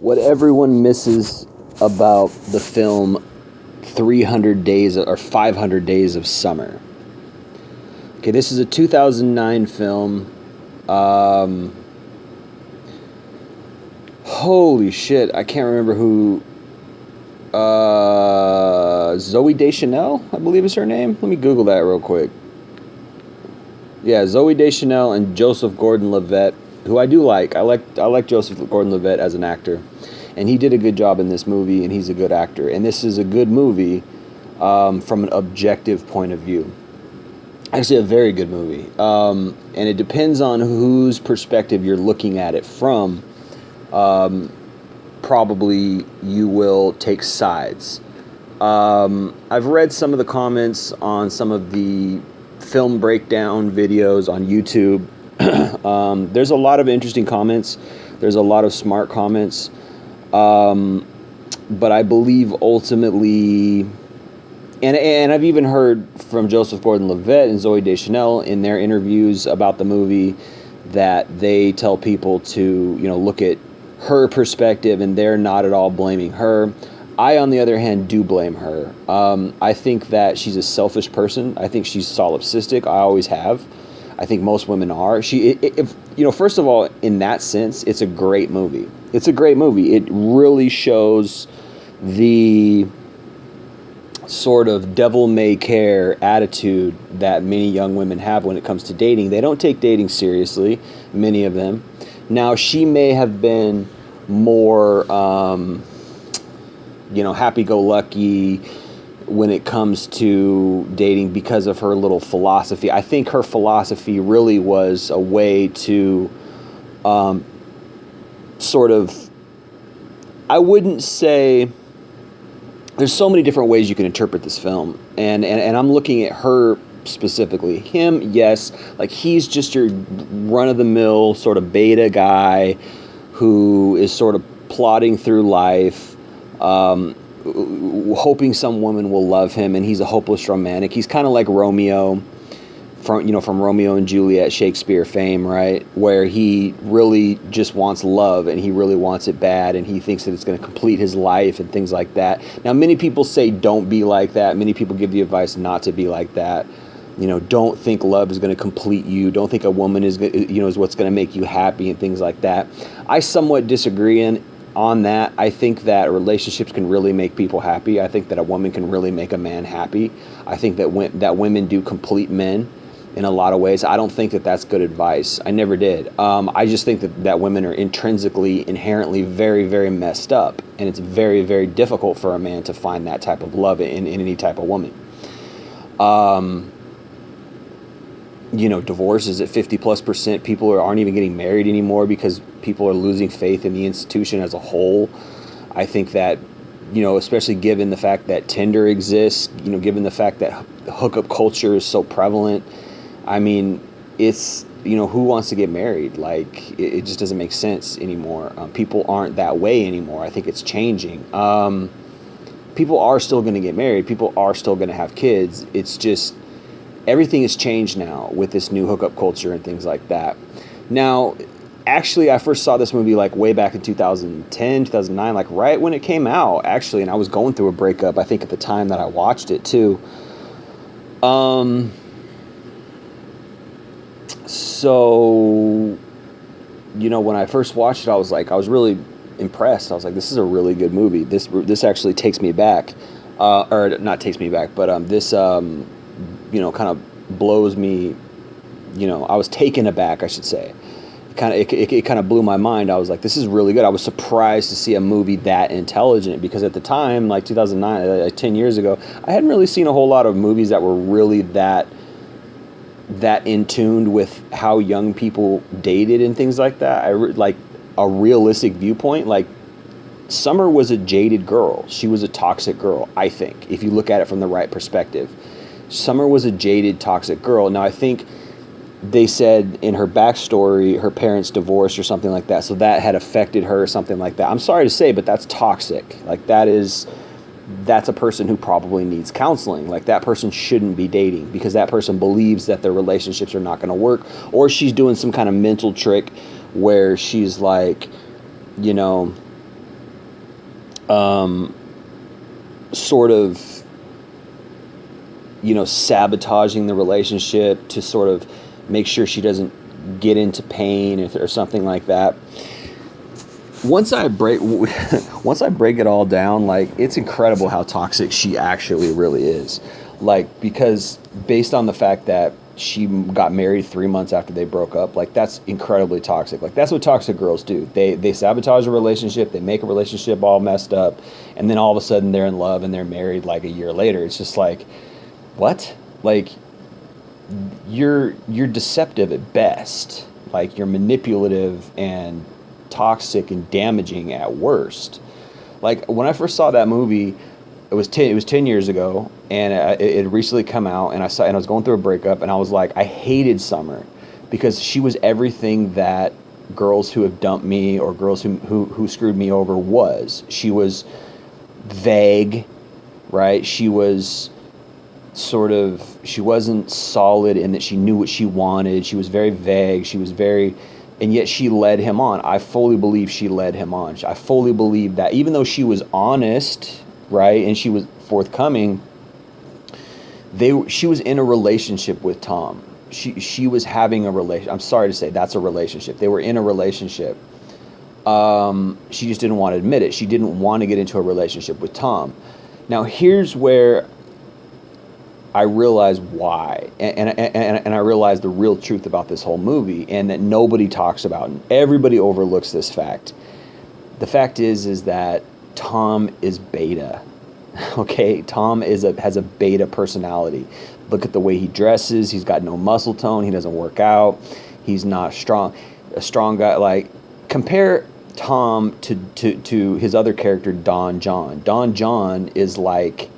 what everyone misses about the film 300 Days or 500 Days of Summer. Okay, this is a 2009 film. Holy shit, I can't remember who. Zoe Deschanel, I believe is her name. Let me Google that real quick. Yeah, Zoe Deschanel and Joseph Gordon-Levitt, who I do like. I like Joseph Gordon-Levitt as an actor, and he did a good job in this movie, and he's a good actor. And this is a good movie from an objective point of view. Actually, a very good movie. And it depends on whose perspective you're looking at it from. Probably you will take sides. I've read some of the comments on some of the film breakdown videos on YouTube. There's a lot of interesting comments. There's a lot of smart comments. But I believe ultimately, and I've even heard from Joseph Gordon-Levitt and Zoe Deschanel in their interviews about the movie that they tell people to, look at her perspective, and they're not at all blaming her. I, on the other hand, do blame her. I think that she's a selfish person. I think she's solipsistic. I always have. I think most women are. First of all, in that sense, it's a great movie. It's a great movie. It really shows the sort of devil-may-care attitude that many young women have when it comes to dating. They don't take dating seriously, many of them. Now, she may have been more, happy-go-lucky when it comes to dating because of her little philosophy. I think her philosophy really was a way to I wouldn't say, there's so many different ways you can interpret this film, and I'm looking at her specifically. Him, yes, like he's just your run-of-the-mill sort of beta guy who is sort of plodding through life, hoping some woman will love him, and he's a hopeless romantic. He's kind of like Romeo from Romeo and Juliet, Shakespeare fame, right? Where he really just wants love, and he really wants it bad, and he thinks that it's going to complete his life and things like that. Now, many people say don't be like that. Many people give the advice not to be like that. Don't think love is going to complete you. Don't think a woman is what's going to make you happy and things like that. I somewhat disagree on that. I think that relationships can really make people happy. I think that a woman can really make a man happy. I think that women do complete men in a lot of ways. I don't think that that's good advice. I never did. I just think that women are inherently very, very messed up, and it's very, very difficult for a man to find that type of love in any type of woman. Divorce is at 50+%. People aren't even getting married anymore because people are losing faith in the institution as a whole. I think that, especially given the fact that Tinder exists, given the fact that hookup culture is so prevalent, I mean, it's, who wants to get married? Like, it just doesn't make sense anymore. People aren't that way anymore. I think it's changing. People are still going to get married. People are still going to have kids. It's just, everything has changed now with this new hookup culture and things like that. Now, actually, I first saw this movie like way back in 2010, 2009, like right when it came out, actually, and I was going through a breakup, I think, at the time that I watched it too. So, when I first watched it, I was really impressed. I was like, this is a really good movie. This actually takes me back, or not takes me back, but this kind of blows me. I was taken aback, I should say. It kind of blew my mind. I was like, this is really good. I was surprised to see a movie that intelligent, because at the time, like 2009, like 10 years ago, I hadn't really seen a whole lot of movies that were really that in tune with how young people dated and things like that. Like a realistic viewpoint. Like, Summer was a jaded girl. She was a toxic girl, I think, if you look at it from the right perspective. Summer was a jaded, toxic girl. Now, I think they said in her backstory, her parents divorced or something like that, so that had affected her or something like that. I'm sorry to say, but that's toxic. Like, that's a person who probably needs counseling. Like, that person shouldn't be dating, because that person believes that their relationships are not going to work, or she's doing some kind of mental trick where she's like, um, sort of, sabotaging the relationship to sort of make sure she doesn't get into pain or something like that. Once I break once I break it all down, like, it's incredible how toxic she actually really is. Like, because based on the fact that she got married 3 months after they broke up, like, that's incredibly toxic. Like, that's what toxic girls do. They sabotage a relationship, they make a relationship all messed up, and then all of a sudden they're in love and they're married like a year later. It's just like, what? Like, you're deceptive at best. Like, you're manipulative and toxic and damaging at worst. Like, when I first saw that movie, it was 10 years ago, and it had recently come out, and I was going through a breakup, and I was like, I hated Summer because she was everything that girls who have dumped me or girls who screwed me over was. She was vague, right? She wasn't solid in that she knew what she wanted. She was very vague. And yet she led him on. I fully believe she led him on. I fully believe that even though she was honest, right, and she was forthcoming, she was in a relationship with Tom. She was having a relation. I'm sorry to say, that's a relationship. They were in a relationship. She just didn't want to admit it. She didn't want to get into a relationship with Tom. Now, here's where I realize why, and I realize the real truth about this whole movie, and that nobody talks about, and everybody overlooks this fact. The fact is that Tom is beta. Okay, Tom has a beta personality. Look at the way he dresses. He's got no muscle tone. He doesn't work out. He's not strong. A strong guy. Like, compare Tom to his other character, Don John. Don John is like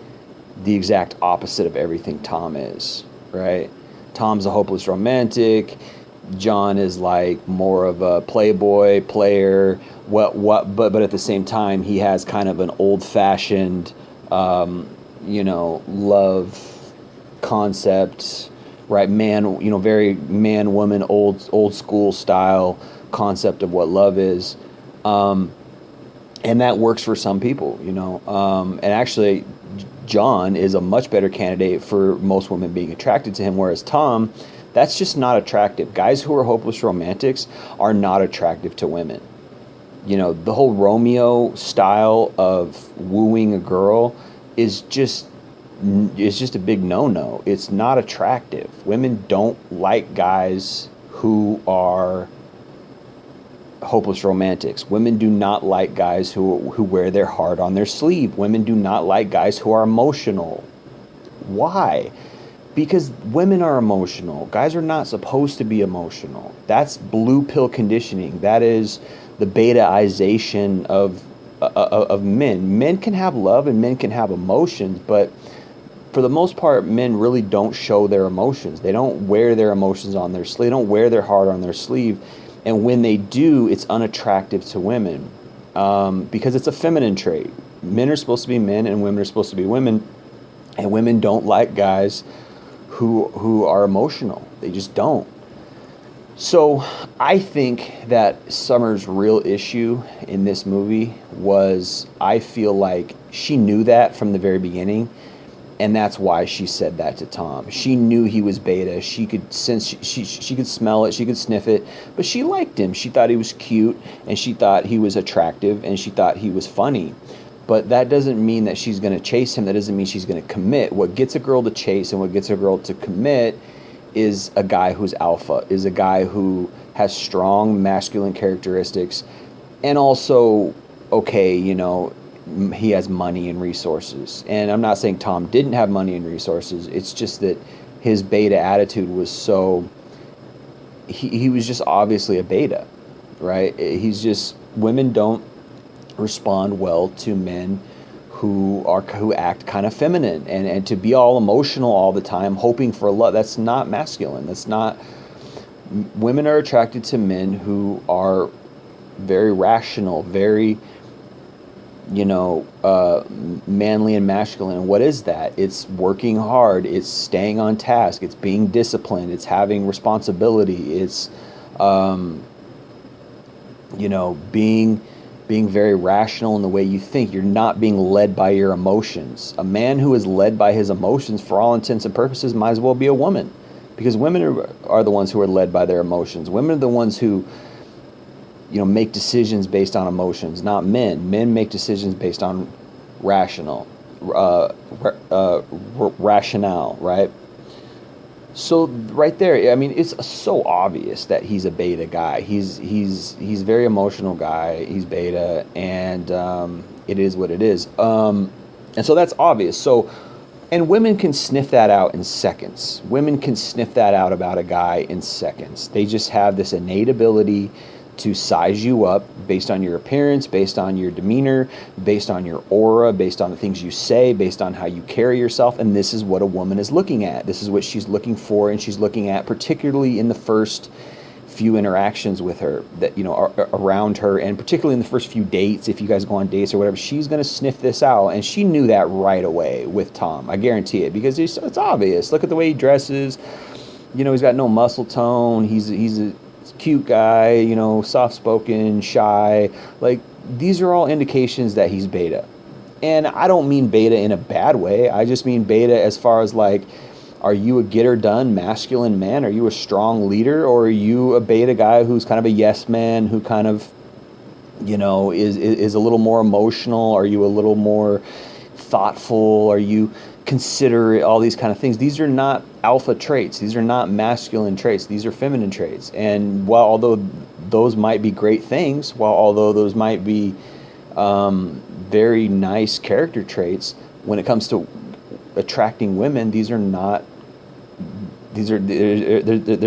the exact opposite of everything Tom is, right? Tom's a hopeless romantic. John is like more of a playboy player. But at the same time, he has kind of an old-fashioned, love concept, right? Man, very man, woman, old school style concept of what love is. And that works for some people, and actually, John is a much better candidate for most women being attracted to him, whereas Tom, that's just not attractive. Guys who are hopeless romantics are not attractive to women. The whole Romeo style of wooing a girl is just a big no-no. It's not attractive. Women don't like guys who are hopeless romantics. Women do not like guys who wear their heart on their sleeve. Women do not like guys who are emotional. Why? Because women are emotional. Guys are not supposed to be emotional. That's blue pill conditioning. That is the betaization of men. Men can have love and men can have emotions, but for the most part, men really don't show their emotions. They don't wear their emotions on their sleeve. They don't wear their heart on their sleeve. And when they do, it's unattractive to women because it's a feminine trait. Men are supposed to be men and women are supposed to be women. And women don't like guys who are emotional. They just don't. So I think that Summer's real issue in this movie was, I feel like she knew that from the very beginning. And that's why she said that to Tom. She knew he was beta. She could sense, she could smell it, she could sniff it, but she liked him. She thought he was cute, and she thought he was attractive, and she thought he was funny. But that doesn't mean that she's going to chase him. That doesn't mean she's going to commit. What gets a girl to chase and what gets a girl to commit is a guy who's alpha, is a guy who has strong masculine characteristics, and also, okay, he has money and resources. And I'm not saying Tom didn't have money and resources. It's just that his beta attitude was so, he was just obviously a beta, right? Women don't respond well to men who act kind of feminine, and to be all emotional all the time, hoping for love. That's not masculine. Women are attracted to men who are very rational, very, manly and masculine. And what is that? It's working hard. It's staying on task. It's being disciplined. It's having responsibility. It's, being being very rational in the way you think. You're not being led by your emotions. A man who is led by his emotions, for all intents and purposes, might as well be a woman, because women are the ones who are led by their emotions. Women are the ones who, make decisions based on emotions, not men. Men make decisions based on uh, rationale, right? So right there, I mean, it's so obvious that he's a beta guy. He's very emotional guy. He's beta, and it is what it is. And so that's obvious. So, and women can sniff that out in seconds. Women can sniff that out about a guy in seconds. They just have this innate ability to size you up based on your appearance, based on your demeanor, based on your aura, based on the things you say, based on how you carry yourself. And this is what a woman is looking at. This is what she's looking for, and she's looking at particularly in the first few interactions with her, that are around her, and particularly in the first few dates. If you guys go on dates or whatever, she's going to sniff this out, and she knew that right away with Tom. I guarantee it, because it's obvious. Look at the way he dresses. He's got no muscle tone. He's a cute guy, soft-spoken, shy. Like, these are all indications that he's beta. And I don't mean beta in a bad way. I just mean beta as far as, like, are you a get-her-done masculine man? Are you a strong leader? Or are you a beta guy who's kind of a yes man, who kind of, is a little more emotional? Are you a little more thoughtful? Are you considerate? All these kind of things. These are not alpha traits. These are not masculine traits. These are feminine traits. And although those might be great things, although those might be very nice character traits, when it comes to attracting women, they're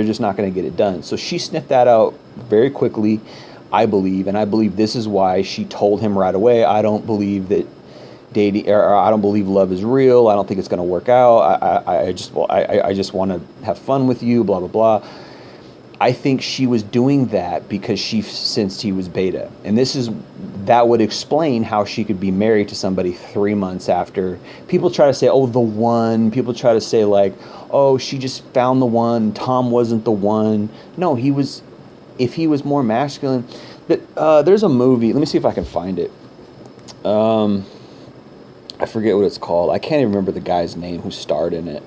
just not going to get it done. So she sniffed that out very quickly, I believe, and I believe this is why she told him right away, I don't believe that dating, or I don't believe love is real. I don't think it's going to work out. I just want to have fun with you, blah, blah, blah. I think she was doing that because she sensed he was beta. And that would explain how she could be married to somebody 3 months after. People try to say, oh, the one. People try to say, like, oh, she just found the one. Tom wasn't the one. No, if he was more masculine. There's a movie. Let me see if I can find it. I forget what it's called. I can't even remember the guy's name who starred in it.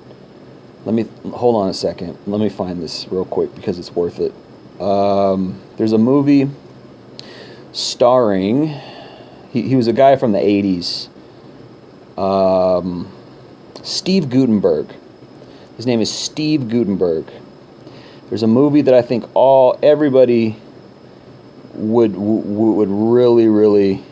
Hold on a second. Let me find this real quick because it's worth it. There's a movie starring, he was a guy from the 80s. Steve Guttenberg. His name is Steve Guttenberg. There's a movie that I think everybody would really, really,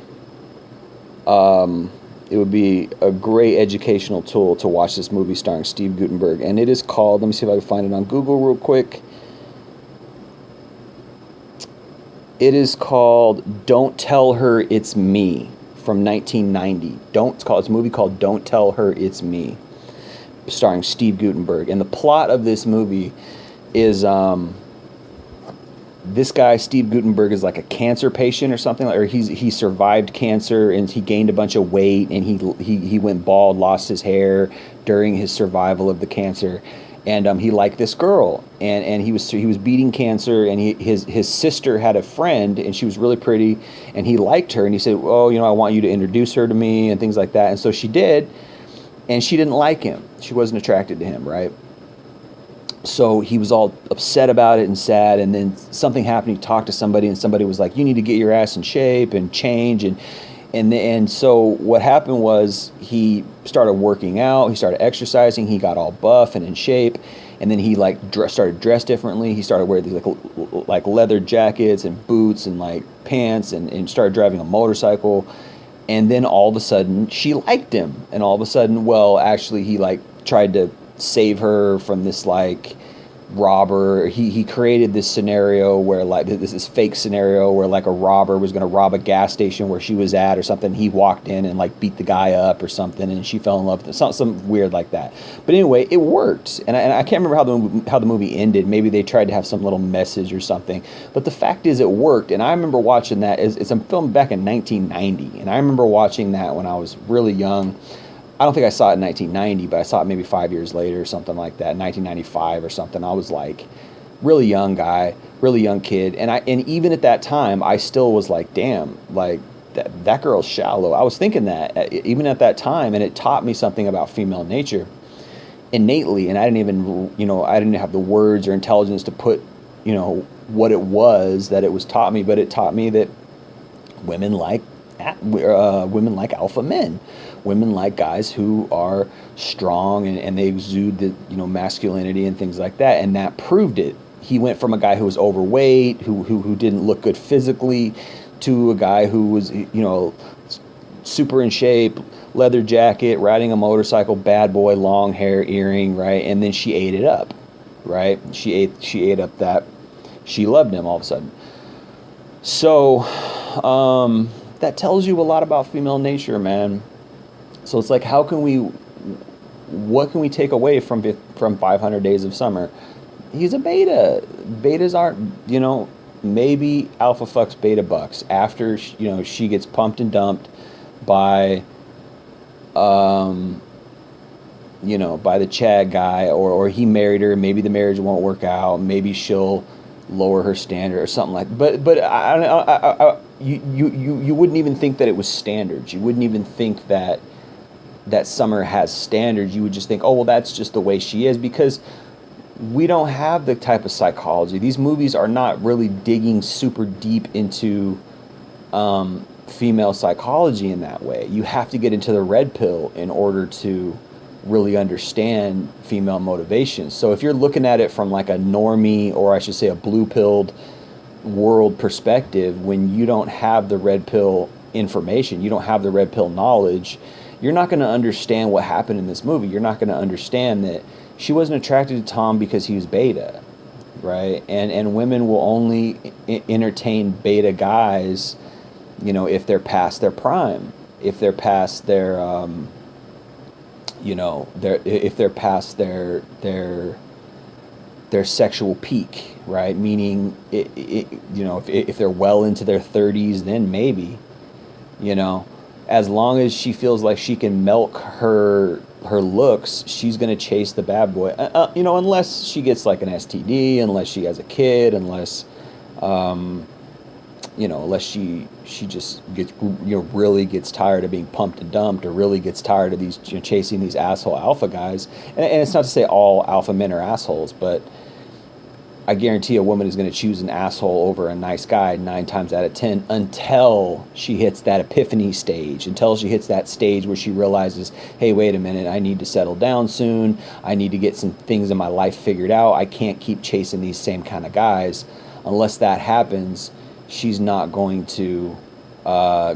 it would be a great educational tool to watch this movie starring Steve Guttenberg. And it is called, let me see if I can find it on Google real quick. It is called Don't Tell Her It's Me, from 1990. It's a movie called Don't Tell Her It's Me, starring Steve Guttenberg. And the plot of this movie is this guy, Steve Guttenberg, is like a cancer patient or something, or he survived cancer, and he gained a bunch of weight, and he went bald, lost his hair during his survival of the cancer. And he liked this girl, and he was beating cancer, and his sister had a friend, and she was really pretty, and he liked her, and he said, oh, I want you to introduce her to me, and things like that. And so she did, and she didn't like him. She wasn't attracted to him, right? So he was all upset about it and sad, and then something happened. He talked to somebody, and somebody was like, you need to get your ass in shape and change. And so what happened was he started working out, he started exercising, he got all buff and in shape, and then he started dress differently. He started wearing these like leather jackets and boots and like pants, and started driving a motorcycle. And then all of a sudden she liked him, and all of a sudden, actually he tried to save her from this robber. He created this scenario where this fake scenario where a robber was going to rob a gas station where she was at or something. He walked in and beat the guy up or something, and she fell in love with him. Something weird like that. But anyway, it worked, and I can't remember how the movie ended. Maybe they tried to have some little message or something. But the fact is, it worked, and I remember watching that. It's a film back in 1990, and I remember watching that when I was really young. I don't think I saw it in 1990, but I saw it maybe 5 years later or something like that, 1995 or something. I was really young guy, really young kid. And even at that time, I still was damn, that girl's shallow. I was thinking that even at that time, and it taught me something about female nature innately, and I didn't even, I didn't have the words or intelligence to put, what it was that it was taught me, but it taught me that women like women like alpha men. Women like guys who are strong, and they exude the masculinity and things like that, and that proved it. He went from a guy who was overweight, who didn't look good physically, to a guy who was super in shape, leather jacket, riding a motorcycle, bad boy, long hair, earring, right? And then she ate it up, right? She ate up that she loved him all of a sudden. So that tells you a lot about female nature, man. So it's like, what can we take away from 500 Days of Summer? He's a beta. Betas aren't, maybe alpha fucks beta bucks after, she gets pumped and dumped by, by the Chad guy, or he married her. Maybe the marriage won't work out. Maybe she'll lower her standard or something like. But you wouldn't even think that it was standards. You wouldn't even think that Summer has standards. You would just think, oh well, that's just the way she is, because we don't have the type of psychology. These movies are not really digging super deep into female psychology in that way. You have to get into the red pill in order to really understand female motivations. So if you're looking at it from like a normie, or I should say a blue-pilled world perspective, when you don't have the red pill information, you don't have the red pill knowledge, you're not going to understand what happened in this movie. You're not going to understand that she wasn't attracted to Tom because he was beta, right? And women will only entertain beta guys, if they're past their prime, if they're past their, if they're past their sexual peak, right? Meaning, if they're well into their 30s, then maybe, as long as she feels like she can milk her looks, she's going to chase the bad boy. Unless she gets like an STD, unless she has a kid, unless unless she just gets really gets tired of being pumped and dumped, or really gets tired of these chasing these asshole alpha guys. And it's not to say all alpha men are assholes, but I guarantee a woman is going to choose an asshole over a nice guy 9 times out of 10, until she hits that epiphany stage, until she hits that stage where she realizes, hey, wait a minute, I need to settle down soon. I need to get some things in my life figured out. I can't keep chasing these same kind of guys. Unless that happens, she's not going to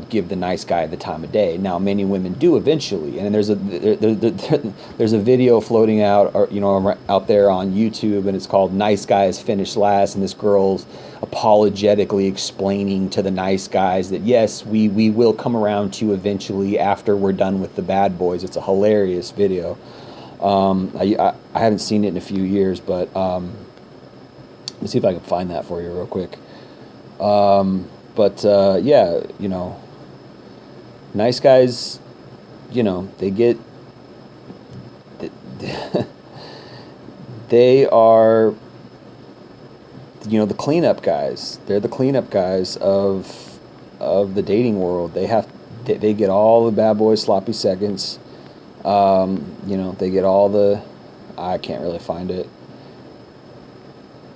give the nice guy the time of day. Now, many women do eventually, and there's a video floating out, or out there on YouTube, and it's called "Nice Guys Finish Last," and this girl's apologetically explaining to the nice guys that yes, we will come around to you eventually after we're done with the bad boys. It's a hilarious video. I haven't seen it in a few years, but let me see if I can find that for you real quick. Yeah, nice guys, they get, they are, the cleanup guys. They're the cleanup guys of the dating world. They get all the bad boys sloppy seconds. They get all the, I can't really find it.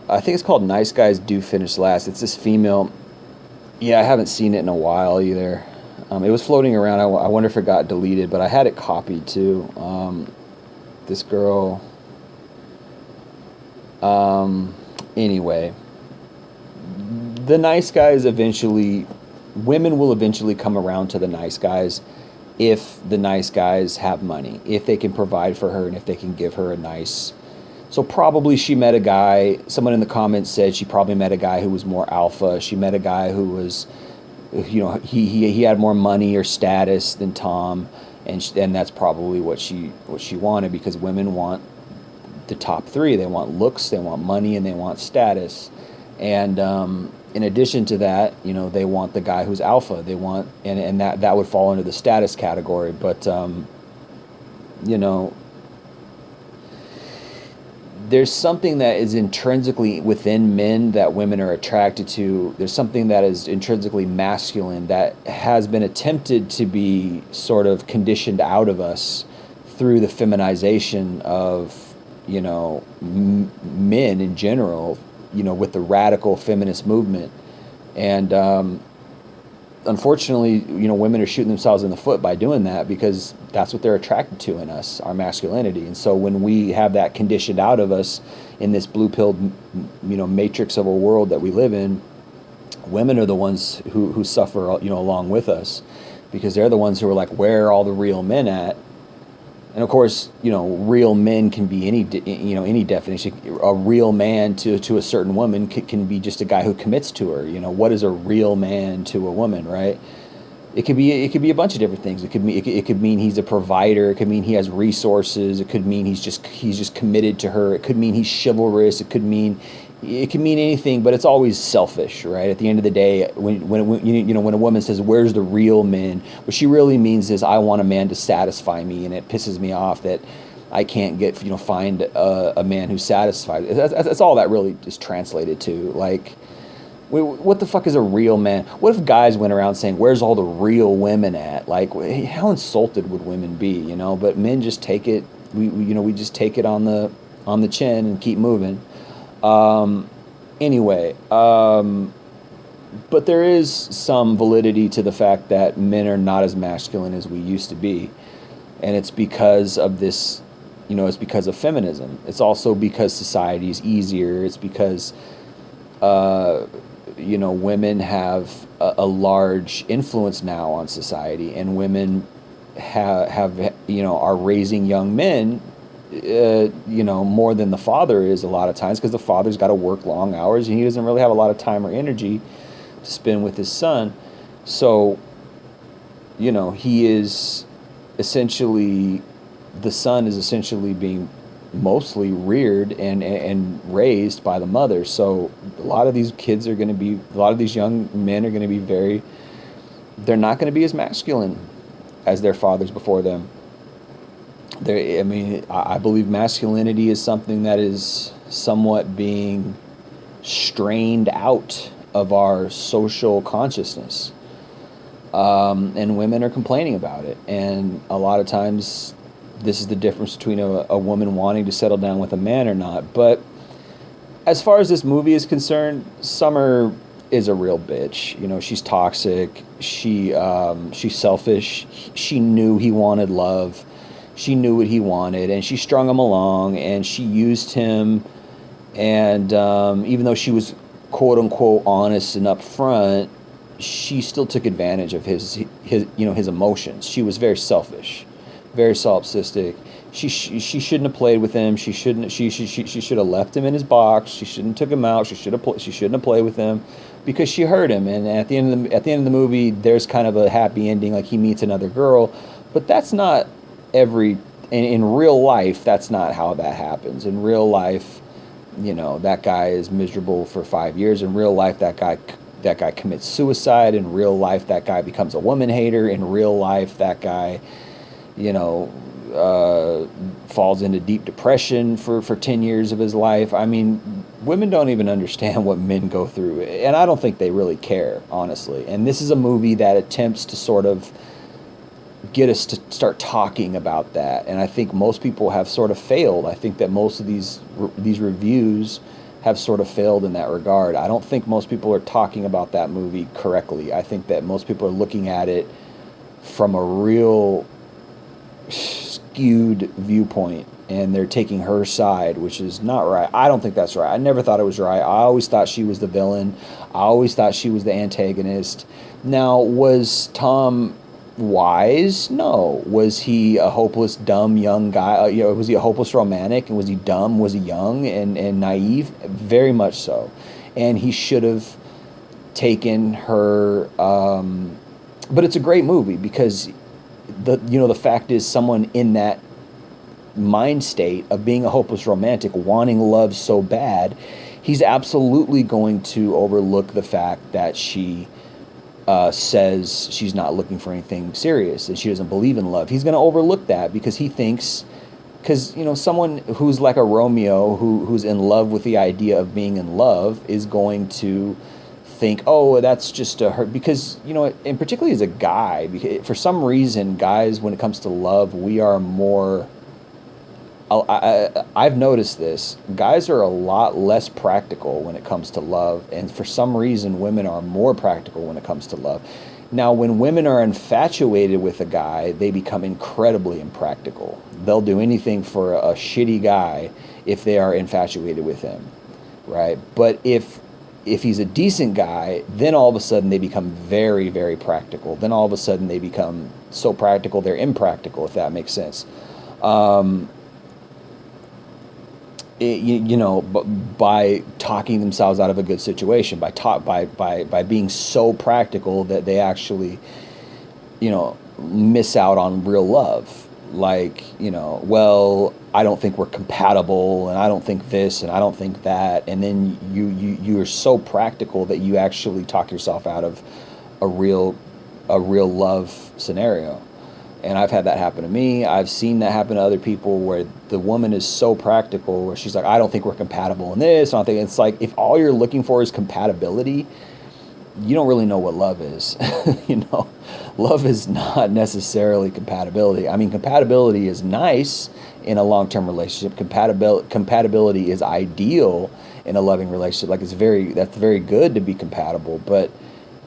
I think it's called Nice Guys Do Finish Last. It's this female. Yeah, I haven't seen it in a while either. It was floating around. I wonder if it got deleted, but I had it copied too. This girl. Anyway, the nice guys eventually, women will eventually come around to the nice guys if the nice guys have money, if they can provide for her, and if they can give her a nice. So probably she met a guy, someone in the comments said she probably met a guy who was more alpha. She met a guy who was, he had more money or status than Tom, and that's probably what she wanted, because women want the top 3. They want looks, they want money, and they want status. And in addition to that, they want the guy who's alpha. They want, and that would fall into the status category. But there's something that is intrinsically within men that women are attracted to. There's something that is intrinsically masculine that has been attempted to be sort of conditioned out of us through the feminization of, men in general, with the radical feminist movement. And unfortunately, women are shooting themselves in the foot by doing that because that's what they're attracted to in us, our masculinity. And so when we have that conditioned out of us in this blue-pilled, matrix of a world that we live in, women are the ones who suffer, along with us, because they're the ones who are like, where are all the real men at? And of course, real men can be any definition. A real man to a certain woman can be just a guy who commits to her. What is a real man to a woman, right? It could be a bunch of different things. It could mean he's a provider. It could mean he has resources. It could mean he's just committed to her. It could mean he's chivalrous. It could mean anything, but it's always selfish, right? At the end of the day, when a woman says, "Where's the real man?" what she really means is, "I want a man to satisfy me," and it pisses me off that I can't find a man who satisfies. That's all that really is translated to. Like, what the fuck is a real man? What if guys went around saying, "Where's all the real women at?" Like, how insulted would women be? But men just take it. We just take it on the chin and keep moving. Anyway, but there is some validity to the fact that men are not as masculine as we used to be. And it's because of this, it's because of feminism. It's also because society is easier. It's because, women have a large influence now on society, and women have are raising young men more than the father is a lot of times, because the father's got to work long hours and he doesn't really have a lot of time or energy to spend with his son. So, he is essentially, the son is essentially being mostly reared and raised by the mother. So a lot of these young men are going to be they're not going to be as masculine as their fathers before them. I believe masculinity is something that is somewhat being strained out of our social consciousness. And women are complaining about it. And a lot of times, this is the difference between a woman wanting to settle down with a man or not. But as far as this movie is concerned, Summer is a real bitch. She's toxic. She's selfish. She knew he wanted love. She knew what he wanted, and she strung him along, and she used him. And even though she was quote unquote honest and upfront, she still took advantage of his emotions. She was very selfish, very solipsistic. She shouldn't have played with him. She should have left him in his box. She shouldn't have took him out. She shouldn't have played with him, because she hurt him. And at the end of the movie, there's kind of a happy ending, like he meets another girl, but that's not in real life. That's not how that happens. In real life, that guy is miserable for 5 years. In real life, that guy commits suicide. In real life, that guy becomes a woman hater. In real life, that guy, falls into deep depression for 10 years of his life. I mean, women don't even understand what men go through, and I don't think they really care, honestly. And this is a movie that attempts to sort of get us to start talking about that, and I think most people have sort of failed. I think that most of these reviews have sort of failed in that regard. I don't think most people are talking about that movie correctly. I think that most people are looking at it from a real skewed viewpoint, and they're taking her side, which is not right. I don't think that's right. I never thought it was right. I always thought she was the villain. I always thought she was the antagonist. Now, was Tom wise? No. Was he a hopeless, dumb, young guy? Was he a hopeless romantic? And was he dumb? Was he young and naive? Very much so. And he should have taken her. But it's a great movie, because the fact is, someone in that mind state of being a hopeless romantic, wanting love so bad, he's absolutely going to overlook the fact that she says she's not looking for anything serious and she doesn't believe in love. He's going to overlook that because he thinks because someone who's like a Romeo who's in love with the idea of being in love is going to think, oh, that's just a hurt, because and particularly as a guy, because for some reason guys, when it comes to love, we are more, I've noticed this. Guys are a lot less practical when it comes to love, and for some reason, women are more practical when it comes to love. Now, when women are infatuated with a guy, they become incredibly impractical. They'll do anything for a shitty guy if they are infatuated with him, right? But if he's a decent guy, then all of a sudden they become very, very practical. Then all of a sudden they become so practical they're impractical, if that makes sense. Um, by talking themselves out of a good situation, by being so practical that they actually, miss out on real love. Like, well, I don't think we're compatible, and I don't think this, and I don't think that, and then you're so practical that you actually talk yourself out of a real love scenario. And I've had that happen to me. I've seen that happen to other people, where the woman is so practical, where she's like, I don't think we're compatible in this. I don't think, it's like, if all you're looking for is compatibility, you don't really know what love is. Love is not necessarily compatibility. I mean, compatibility is nice in a long-term relationship. Compatibility is ideal in a loving relationship. Like, that's very good to be compatible, but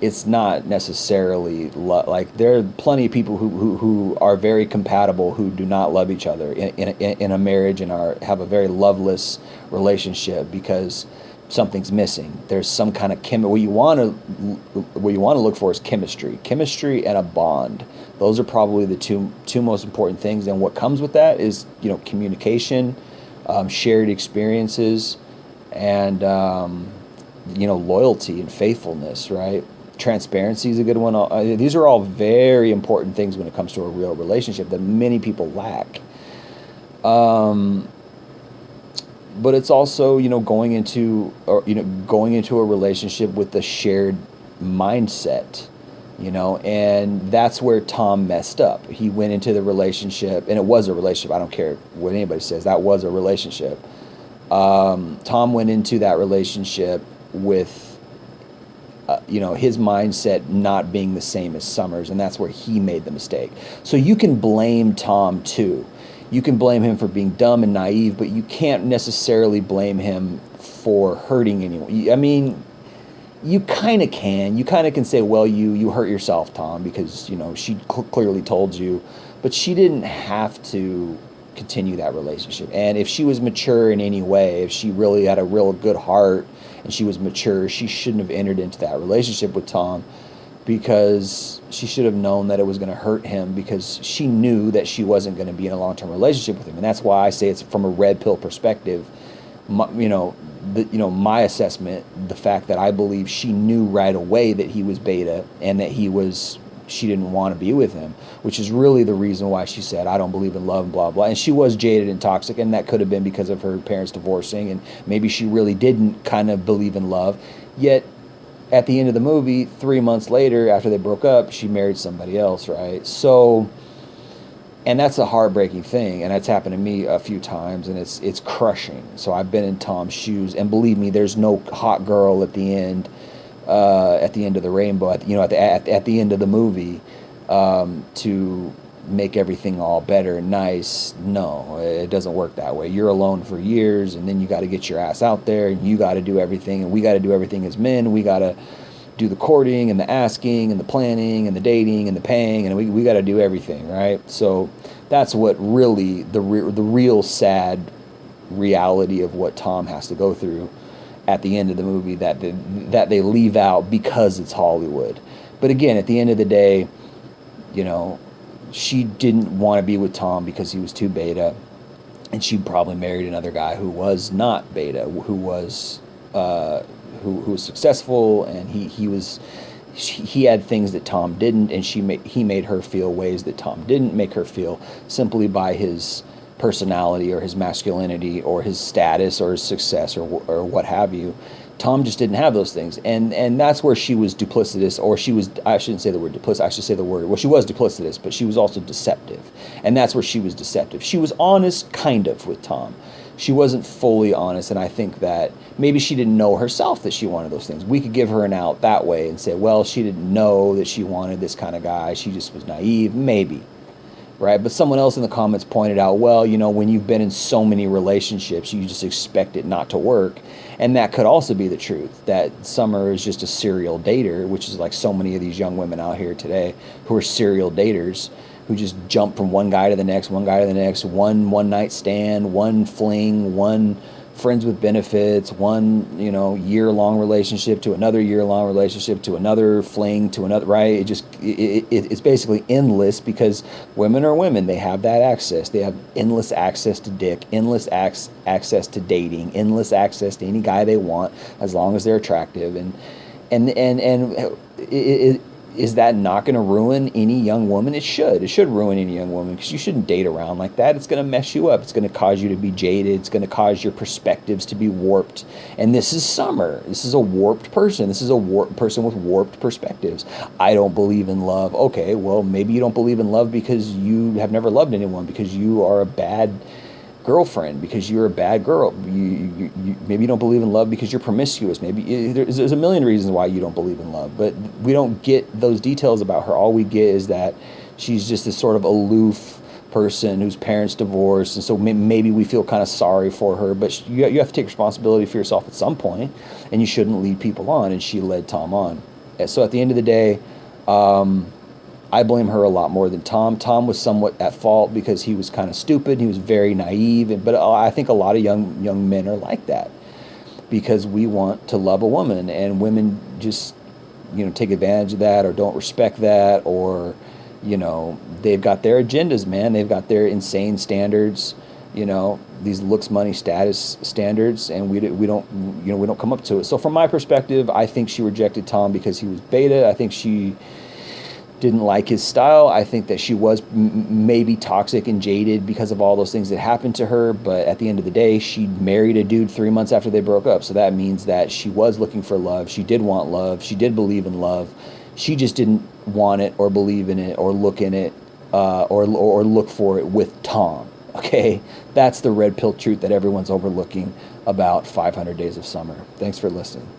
it's not necessarily like, there are plenty of people who are very compatible who do not love each other in a marriage, and have a very loveless relationship because something's missing. There's some kind of what you want to look for is chemistry and a bond. Those are probably the two most important things, and what comes with that is communication, shared experiences, and loyalty and faithfulness, right? Transparency is a good one. These are all very important things when it comes to a real relationship that many people lack. But it's also, going into a relationship with the shared mindset, and that's where Tom messed up. He went into the relationship, and it was a relationship. I don't care what anybody says. That was a relationship. Tom went into that relationship with his mindset not being the same as Summers, and that's where he made the mistake. So you can blame Tom too. You can blame him for being dumb and naive, but you can't necessarily blame him for hurting anyone. I mean, you kind of can. You kind of can say, well, you hurt yourself, Tom, because she clearly told you, but she didn't have to continue that relationship. And if she was mature in any way, if she really had a real good heart and she was mature, she shouldn't have entered into that relationship with Tom, because she should have known that it was going to hurt him, because she knew that she wasn't going to be in a long-term relationship with him. And that's why I say it's from a red pill perspective. My assessment, the fact that I believe she knew right away that he was beta, and that she didn't want to be with him, which is really the reason why she said, I don't believe in love, and blah, blah. And she was jaded and toxic, and that could have been because of her parents divorcing, and maybe she really didn't kind of believe in love. Yet, at the end of the movie, 3 months later, after they broke up, she married somebody else, right? So, and that's a heartbreaking thing, and that's happened to me a few times, and it's crushing. So I've been in Tom's shoes, and believe me, there's no hot girl at the end of the rainbow, at the end of the movie, to make everything all better and nice. No, it doesn't work that way. You're alone for years, and then you got to get your ass out there, and you got to do everything, and we got to do everything as men. We got to do the courting and the asking and the planning and the dating and the paying, and we got to do everything, right? So that's what really the real sad reality of what Tom has to go through at the end of the movie, that they leave out because it's Hollywood. But again, at the end of the day, she didn't want to be with Tom because he was too beta, and she probably married another guy who was not beta, who was successful, and he had things that Tom didn't, and he made her feel ways that Tom didn't make her feel, simply by his personality or his masculinity or his status or his success or what have you. Tom just didn't have those things, and that's where she was duplicitous, or she was, I shouldn't say the word duplicitous, I should say the word, well, she was duplicitous, but she was also deceptive, and that's where she was deceptive. She was honest, kind of, with Tom. She wasn't fully honest, and I think that maybe she didn't know herself that she wanted those things. We could give her an out that way and say, well, she didn't know that she wanted this kind of guy, she just was naive, maybe. Right? But someone else in the comments pointed out, well, when you've been in so many relationships, you just expect it not to work. And that could also be the truth, that Summer is just a serial dater, which is like so many of these young women out here today who are serial daters, who just jump from one guy to the next, one night stand, one fling, one friends with benefits, one, year-long relationship to another year-long relationship to another fling to another, right? It's basically endless, because women are women. They have that access. They have endless access to dick, endless access to dating, endless access to any guy they want, as long as they're attractive. And is that not going to ruin any young woman? It should. It should ruin any young woman, because you shouldn't date around like that. It's going to mess you up. It's going to cause you to be jaded. It's going to cause your perspectives to be warped. And this is Summer. This is a warped person. This is a warped person with warped perspectives. I don't believe in love. Okay, well, maybe you don't believe in love because you have never loved anyone, because you are a bad girlfriend, because you're a bad girl. Maybe you don't believe in love because you're promiscuous. Maybe there's a million reasons why you don't believe in love, but we don't get those details about her. All we get is that she's just this sort of aloof person whose parents divorced, and so maybe we feel kind of sorry for her, but you have to take responsibility for yourself at some point, and you shouldn't lead people on, and she led Tom on. And so at the end of the day, I blame her a lot more than Tom. Tom was somewhat at fault because he was kind of stupid. He was very naive. But I think a lot of young men are like that, because we want to love a woman, and women just, take advantage of that, or don't respect that, or, they've got their agendas, man. They've got their insane standards, these looks, money, status standards, and we don't come up to it. So from my perspective, I think she rejected Tom because he was beta. I think she didn't like his style. I think that she was maybe toxic and jaded because of all those things that happened to her. But at the end of the day, she married a dude 3 months after they broke up. So that means that she was looking for love. She did want love. She did believe in love. She just didn't want it or believe in it or look in it or look for it with Tom. Okay? That's the red pill truth that everyone's overlooking about 500 Days of Summer. Thanks for listening.